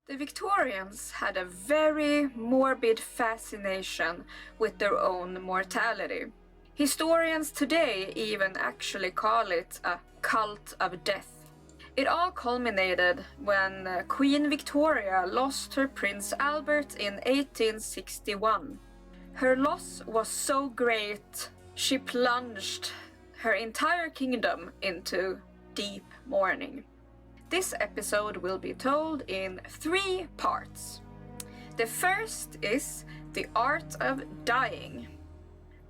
The Victorians had a very morbid fascination with their own mortality. Historians today even actually call it a cult of death. It all culminated when Queen Victoria lost her Prince Albert in 1861. Her loss was so great, she plunged her entire kingdom into deep mourning. This episode will be told in 3 parts. The first is the art of dying.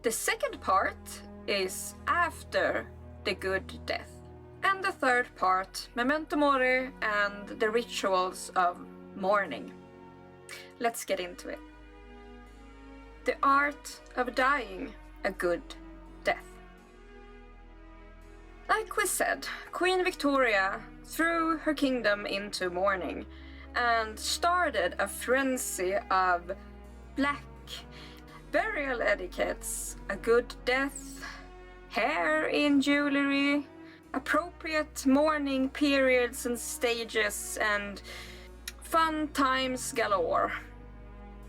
The second part is after the good death. And the third part, memento mori and the rituals of mourning. Let's get into it. The art of dying a good death. Like we said, Queen Victoria threw her kingdom into mourning and started a frenzy of black burial etiquettes, a good death, hair in jewelry, appropriate mourning periods and stages, and fun times galore.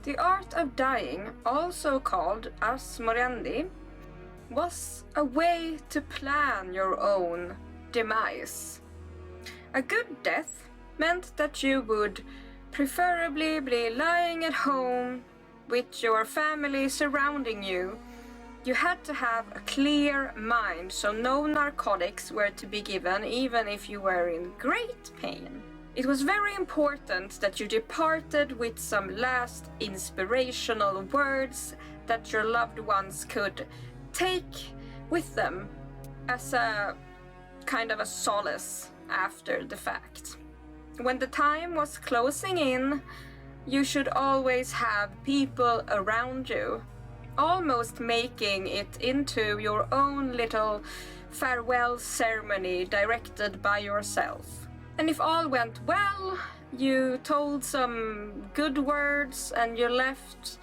The art of dying, also called ars moriendi, was a way to plan your own demise. A good death meant that you would preferably be lying at home with your family surrounding you. You had to have a clear mind, so no narcotics were to be given even if you were in great pain. It was very important that you departed with some last inspirational words that your loved ones could take with them as a kind of a solace after the fact. When the time was closing in, you should always have people around you, almost making it into your own little farewell ceremony directed by yourself. And if all went well, you told some good words and you left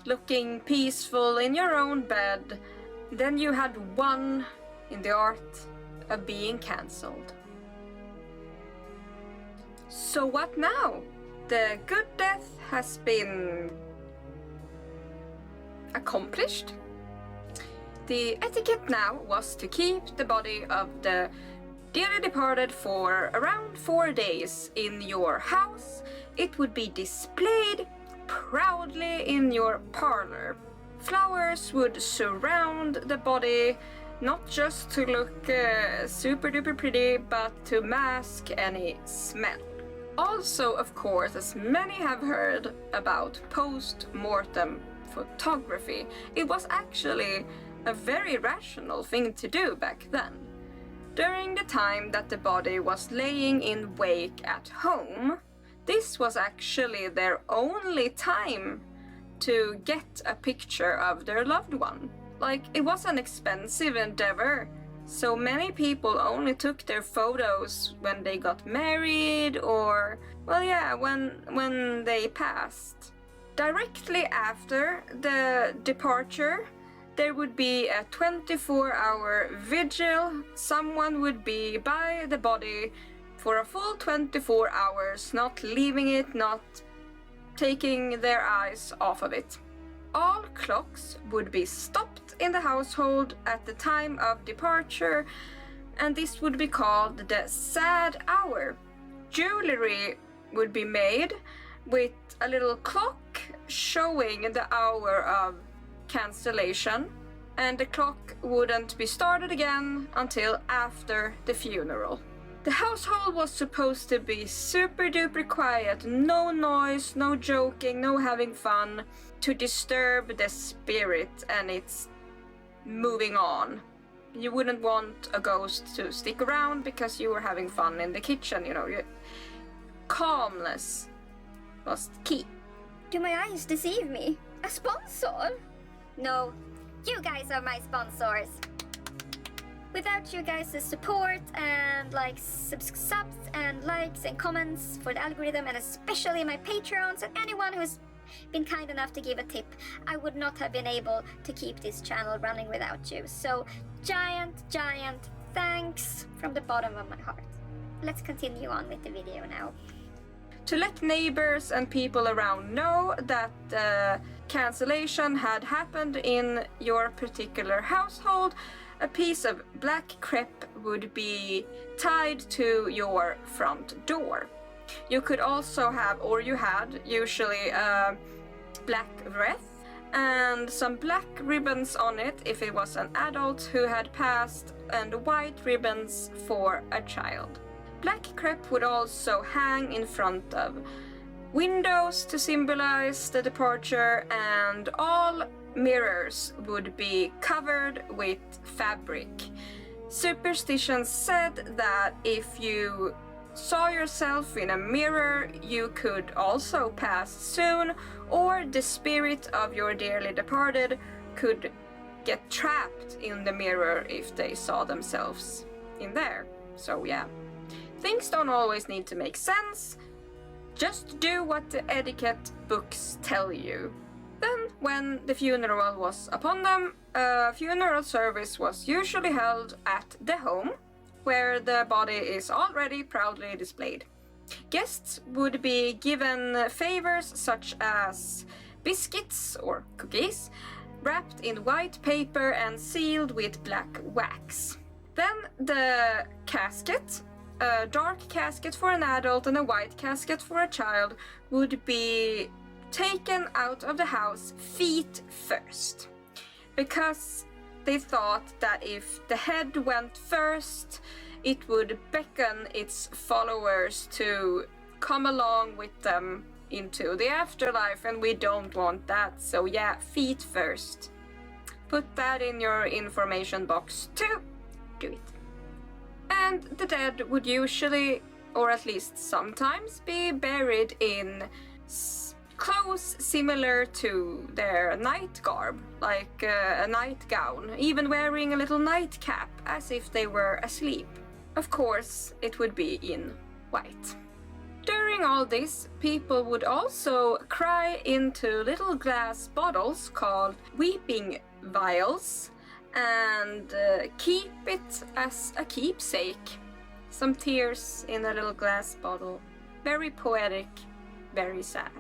looking peaceful in your own bed, then you had won in the art of being cancelled. So what now? The good death has been accomplished. The etiquette now was to keep the body of the dearly departed for around 4 days in your house. It would be displayed proudly in your parlor. Flowers would surround the body, not just to look super duper pretty, but to mask any smell. Also, of course, as many have heard about post-mortem photography, it was actually a very rational thing to do back then. During the time that the body was laying in wake at home, this was actually their only time to get a picture of their loved one. Like, it was an expensive endeavor, so many people only took their photos when they got married or, well, yeah, when they passed. Directly after the departure, there would be a 24-hour vigil. Someone would be by the body for a full 24 hours, not leaving it, not taking their eyes off of it. All clocks would be stopped in the household at the time of departure, and this would be called the sad hour. Jewelry would be made with a little clock showing the hour of cancellation, and the clock wouldn't be started again until after the funeral. The household was supposed to be super duper quiet, no noise, no joking, no having fun, to disturb the spirit and its moving on. You wouldn't want a ghost to stick around because you were having fun in the kitchen, you know. Calmness was key. Do my eyes deceive me? A sponsor? No, you guys are my sponsors. Without you guys' support and subs and likes and comments for the algorithm, and especially my Patreons and anyone who's been kind enough to give a tip, I would not have been able to keep this channel running without you. So giant thanks from the bottom of my heart. Let's continue on with the video now. To let neighbors and people around know that the cancellation had happened in your particular household, a piece of black crepe would be tied to your front door. You could also have, or you had, usually a black wreath and some black ribbons on it if it was an adult who had passed, and white ribbons for a child. Black crepe would also hang in front of windows to symbolize the departure, and all mirrors would be covered with fabric. Superstition said that if you saw yourself in a mirror, you could also pass soon, or the spirit of your dearly departed could get trapped in the mirror if they saw themselves in there. So yeah, things don't always need to make sense. Just do what the etiquette books tell you. Then, when the funeral was upon them, a funeral service was usually held at the home, where the body is already proudly displayed. Guests would be given favors such as biscuits or cookies, wrapped in white paper and sealed with black wax. Then the casket, a dark casket for an adult and a white casket for a child, would be taken out of the house feet first, because they thought that if the head went first, it would beckon its followers to come along with them into the afterlife, and we don't want that. So yeah, feet first. Put that in your information box too. Do it. And the dead would usually, or at least sometimes, be buried in clothes similar to their night garb, like a nightgown, even wearing a little nightcap, as if they were asleep. Of course, it would be in white. During all this, people would also cry into little glass bottles called weeping vials and keep it as a keepsake. Some tears in a little glass bottle. Very poetic, very sad.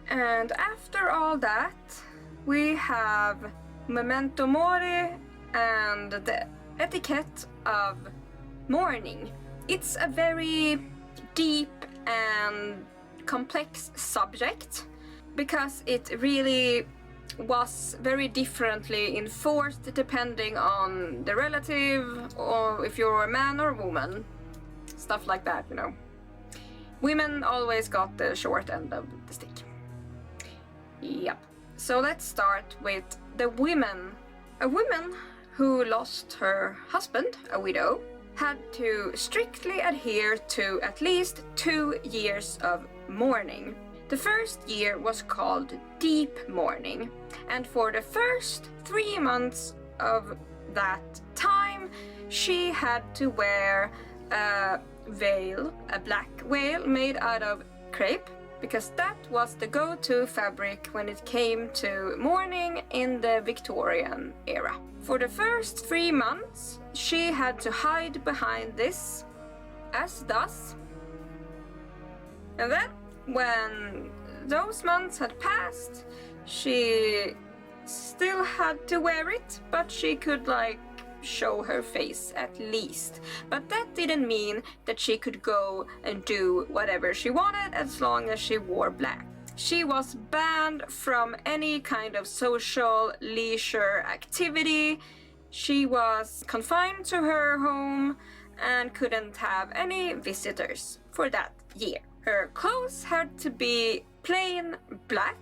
And after all that, we have memento mori and the etiquette of mourning. It's a very deep and complex subject because it really was very differently enforced depending on the relative, or if you're a man or woman, stuff like that, you know. Women always got the short end of the stick. Yep. So let's start with the women. A woman who lost her husband, a widow, had to strictly adhere to at least 2 years of mourning. The first year was called deep mourning, and for the first 3 months of that time, she had to wear a veil, a black veil made out of crepe, because that was the go-to fabric when it came to mourning in the Victorian-Era. For the first 3 months, she had to hide behind this, as thus. And then, when those months had passed, she still had to wear it, but she could, show her face at least. But that didn't mean that she could go and do whatever she wanted as long as she wore black. She was banned from any kind of social leisure activity. She was confined to her home and couldn't have any visitors for that year. Her clothes had to be plain black,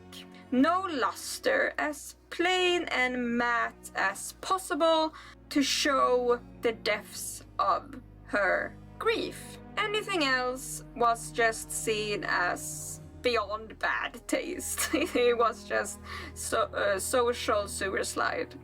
no luster, as plain and matte as possible to show the depths of her grief. Anything else was just seen as beyond bad taste. It was just social sewer slide.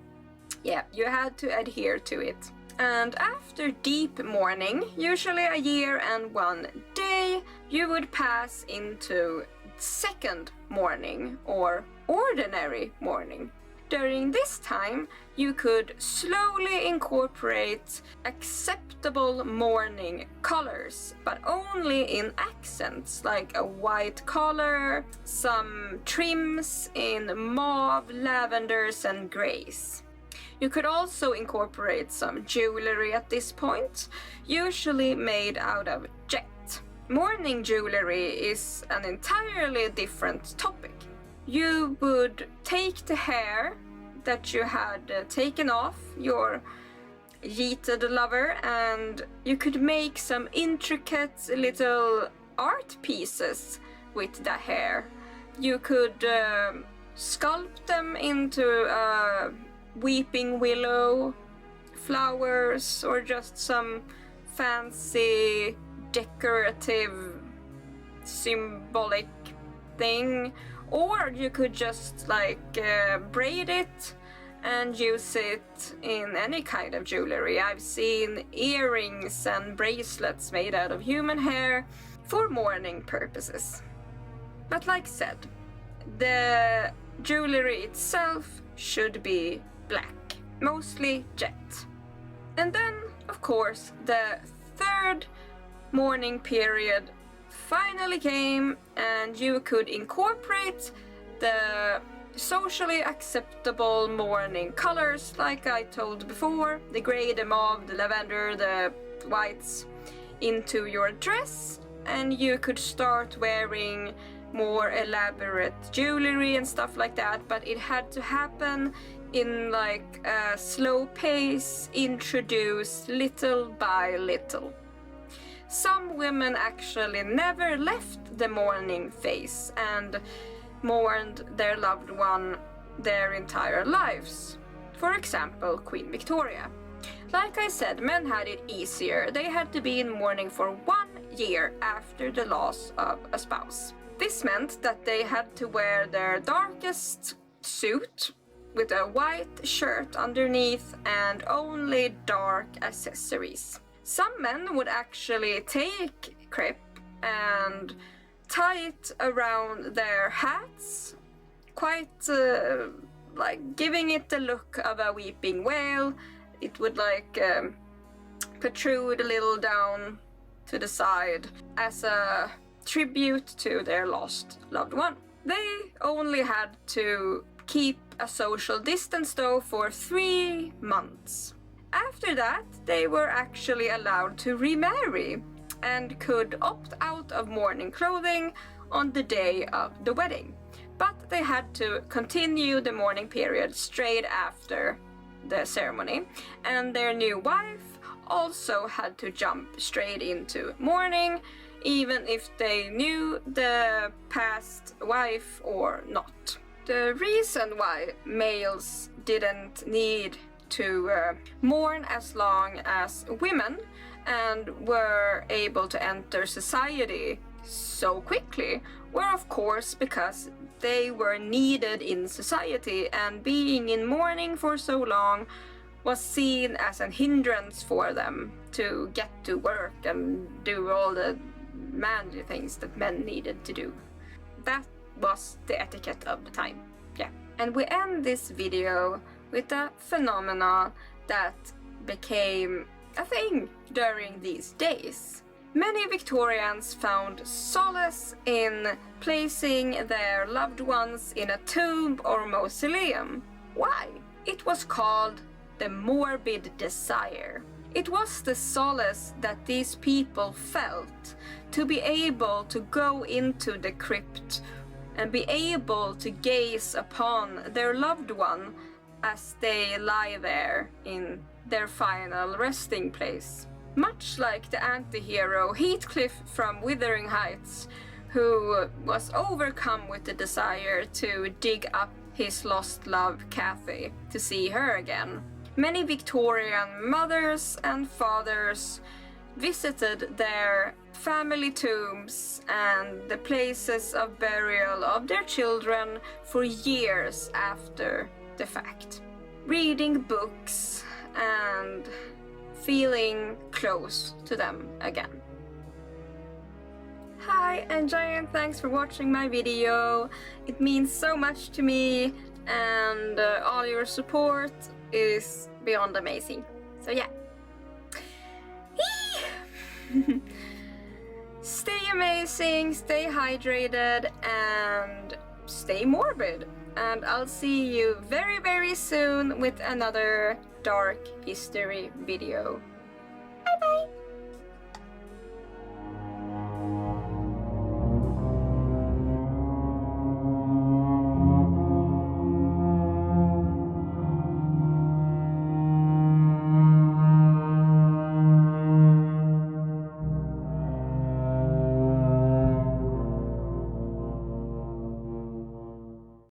Yeah, you had to adhere to it. And after deep mourning, usually a year and 1 day, you would pass into second mourning, or ordinary mourning. During this time, you could slowly incorporate acceptable mourning colors, but only in accents like a white collar, some trims in mauve, lavenders and greys. You could also incorporate some jewelry at this point, usually made out of jet. Mourning jewelry is an entirely different topic. You would take the hair that you had taken off your yeeted lover, and you could make some intricate little art pieces with the hair. You could sculpt them into a weeping willow, flowers, or just some fancy decorative symbolic thing. Or you could just braid it and use it in any kind of jewelry. I've seen earrings and bracelets made out of human hair for mourning purposes. But like said, the jewelry itself should be black, mostly jet. And then, of course, the third mourning period finally came, and you could incorporate the socially acceptable mourning colors like I told before, the grey, the mauve, the lavender, the whites, into your dress, and you could start wearing more elaborate jewelry and stuff like that, but it had to happen in like a slow pace, introduced little by little. Some women actually never left the mourning phase and mourned their loved one their entire lives. For example, Queen Victoria. Like I said, men had it easier. They had to be in mourning for 1 year after the loss of a spouse. This meant that they had to wear their darkest suit with a white shirt underneath and only dark accessories. Some men would actually take crepe and tie it around their hats, quite giving it the look of a weeping whale. It would protrude a little down to the side as a tribute to their lost loved one. They only had to keep a social distance though for 3 months. After that, they were actually allowed to remarry and could opt out of mourning clothing on the day of the wedding. But they had to continue the mourning period straight after the ceremony, and their new wife also had to jump straight into mourning, even if they knew the past wife or not. The reason why males didn't need to mourn as long as women and were able to enter society so quickly were of course because they were needed in society, and being in mourning for so long was seen as a hindrance for them to get to work and do all the manly things that men needed to do. That was the etiquette of the time. Yeah. And we end this video with a phenomenon that became a thing during these days. Many Victorians found solace in placing their loved ones in a tomb or mausoleum. Why? It was called the morbid desire. It was the solace that these people felt to be able to go into the crypt and be able to gaze upon their loved one as they lie there in their final resting place. Much like the anti-hero Heathcliff from Wuthering Heights, who was overcome with the desire to dig up his lost love Cathy to see her again. Many Victorian mothers and fathers visited their family tombs and the places of burial of their children for years after the fact, reading books and feeling close to them again. Hi, and giant thanks for watching my video. It means so much to me and all your support is beyond amazing. So yeah. Stay amazing, stay hydrated, and stay morbid. And I'll see you very, very soon with another dark history video.